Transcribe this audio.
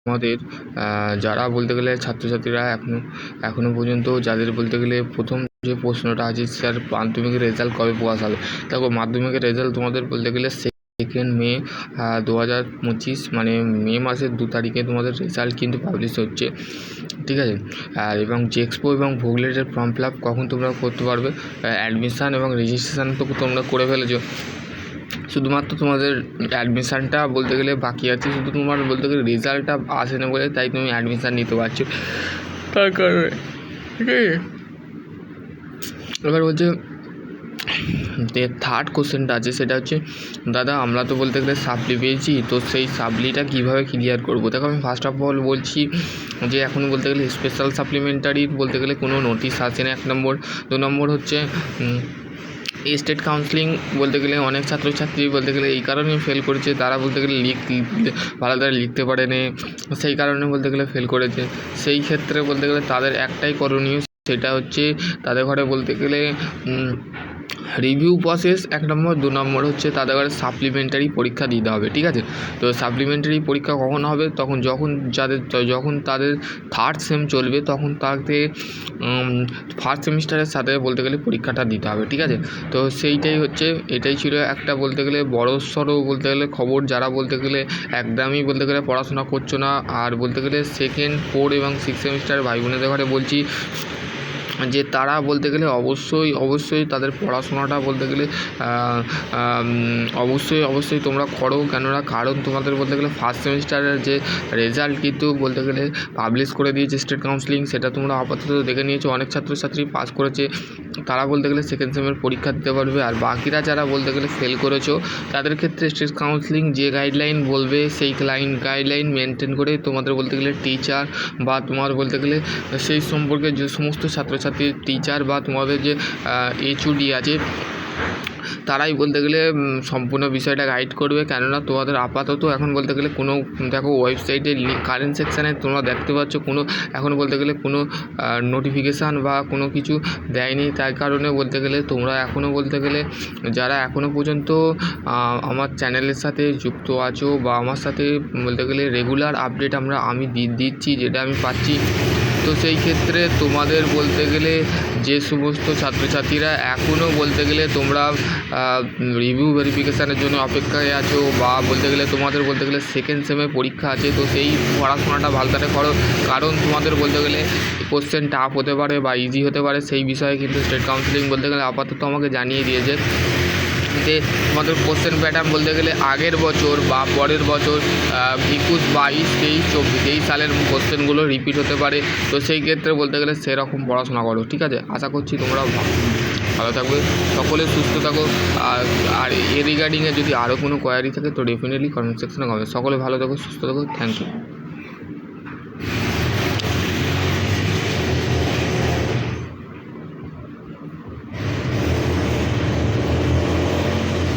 আমাদের যারা বলতে গেলে ছাত্রছাত্রীরা এখনও পর্যন্ত যাদের বলতে গেলে প্রথম যে প্রশ্নটা আছে, স্যার মাধ্যমিকের রেজাল্ট কবে প্রকাশ হবে? দেখো, মাধ্যমিকের রেজাল্ট তোমাদের বলতে গেলে 2 মে 2025, মানে মে মাসের 2 তারিখে তোমাদের রেজাল্ট কিন্তু পাবলিশ হচ্ছে, ঠিক আছে। এবং জেক্সপো এবং ভোগলেটের ফর্ম ফিল আপ কখন তোমরা করতে পারবে? অ্যাডমিশান এবং রেজিস্ট্রেশান তো তোমরা করে ফেলেছো, শুধুমাত্র তোমাদের অ্যাডমিশানটা বলতে গেলে বাকি আছে। শুধু তোমার বলতে গেলে রেজাল্টটা আসে না বলে তাই তুমি অ্যাডমিশান নিতে পারছো, তার কারণে, ঠিক আছে। এবার বলছে যে থার্ড কোশ্চেনটা আছে, সেটা হচ্ছে, দাদা আমরা তো বলতে গেলে সাপ্লি পেয়েছি, তো সেই সাপ্লিটা কীভাবে ক্লিয়ার করবো? দেখো, আমি ফার্স্ট অফ অল বলছি যে এখন বলতে গেলে স্পেশাল সাপ্লিমেন্টারির বলতে গেলে কোনো নোটিশ আসে না, 1 নম্বর। 2 নম্বর হচ্ছে স্টেট কাউন্সিলিং বলতে গেলে অনেক ছাত্রছাত্রী বলতে গেলে এই কারণেই ফেল করেছে, তারা বলতে গেলে ভালোভাবে লিখতে পারেনি, সেই কারণে বলতে গেলে ফেল করেছে। সেই ক্ষেত্রে বলতে গেলে তাদের একটাই করণীয়, সেটা হচ্ছে তাদের ঘরে বলতে গেলে রিভিউ প্রসেস 1 নম্বর। 2 নম্বর হচ্ছে তাদের ঘরে সাপ্লিমেন্টারি পরীক্ষা দিতে হবে, ঠিক আছে। তো সাপ্লিমেন্টারি পরীক্ষা কখন হবে? যখন তাদের থার্ড সেম চলবে, তখন তাদের ফার্স্ট সেমিস্টারের সাথে বলতে গেলে পরীক্ষাটা দিতে হবে, ঠিক আছে। তো সেইটাই হচ্ছে, এটাই ছিল একটা বলতে গেলে বড়সড় বলতে গেলে খবর। যারা বলতে গেলে একদমই বলতে গেলে পড়াশোনা করছো না, আর বলতে গেলে 2nd, 4 এবং 6 সেমিস্টারের ভাই বোনেদের ঘরে বলছি যে তারা বলতে গেলে অবশ্যই তাদের পড়াশোনাটা বলতে গেলে অবশ্যই তোমরা করো, কারণ তোমাদের বলতে গেলে ফার্স্ট সেমিস্টারের যে রেজাল্ট কিন্তু বলতে গেলে পাবলিশ করে দিয়েছে স্টেট কাউন্সিলিং, সেটা তোমরা আপাতত দেখে নিয়েছো। অনেক ছাত্রছাত্রী পাস করেছে, তারা বলতে গেলে 2nd সেমের পরীক্ষা দিতে পারবে। আর বাকিরা যারা বলতে গেলে ফেল করেছো, তাদের ক্ষেত্রে স্টেট কাউন্সিলিং যে গাইডলাইন বলবে সেই গাইডলাইন মেনটেন করে তোমাদের বলতে গেলে টিচার বা তোমার বলতে গেলে সেই সম্পর্কে যে সমস্ত ছাত্রছাত্রী টিচার বা তোমাদের যে HOD আছে, তারাই বলতে গেলে সম্পূর্ণ বিষয়টা গাইড করবে। কেননা তোমাদের আপাতত এখন বলতে গেলে কোনো, দেখো ওয়েবসাইটে কারেন্ট সেকশানে তোমরা দেখতে পাচ্ছ কোনো এখন বলতে গেলে কোনো নোটিফিকেশান বা কোনো কিছু দেয়নি। তাই কারণে বলতে গেলে তোমরা এখনও বলতে গেলে যারা এখনও পর্যন্ত আমার চ্যানেলের সাথে যুক্ত আছো বা আমার সাথে বলতে গেলে রেগুলার আপডেট আমি দিচ্ছি, যেটা আমি পাচ্ছি, তো সেই ক্ষেত্রে তোমাদের বলতে গেলে যে সমস্ত ছাত্রছাত্রীরা এখনও বলতে গেলে তোমরা রিভিউ ভেরিফিকেশানের জন্য অপেক্ষায় আছো বা বলতে গেলে তোমাদের বলতে গেলে 2nd সেমে পরীক্ষা আছে, তো সেই পড়াশোনাটা ভালোভাবে করো। কারণ তোমাদের বলতে গেলে কোশ্চেন টাফ হতে পারে বা ইজি হতে পারে, সেই বিষয়ে কিন্তু স্টেট কাউন্সিলিং বলতে গেলে আপাতত আমাকে জানিয়ে দিয়েছে যে তোমাদের কোশ্চেন প্যাটার্ন বলতে গেলে আগের বছর বা পরের বছর 21, 22, 23, 24 এই সালের কোশ্চেনগুলো রিপিট হতে পারে। তো সেই ক্ষেত্রে বলতে গেলে সেরকম পড়াশোনা করো, ঠিক আছে। আশা করছি তোমরা ভালো থাকবে, সকলে সুস্থ থাকো। আর রিগার্ডিংয়ে যদি আরও কোনো কোয়ারি থাকে তো ডেফিনেটলি কমেন্ট সেকশনে কমেন্ট। সকলে ভালো থাকো, সুস্থ থাকো, থ্যাংক ইউ।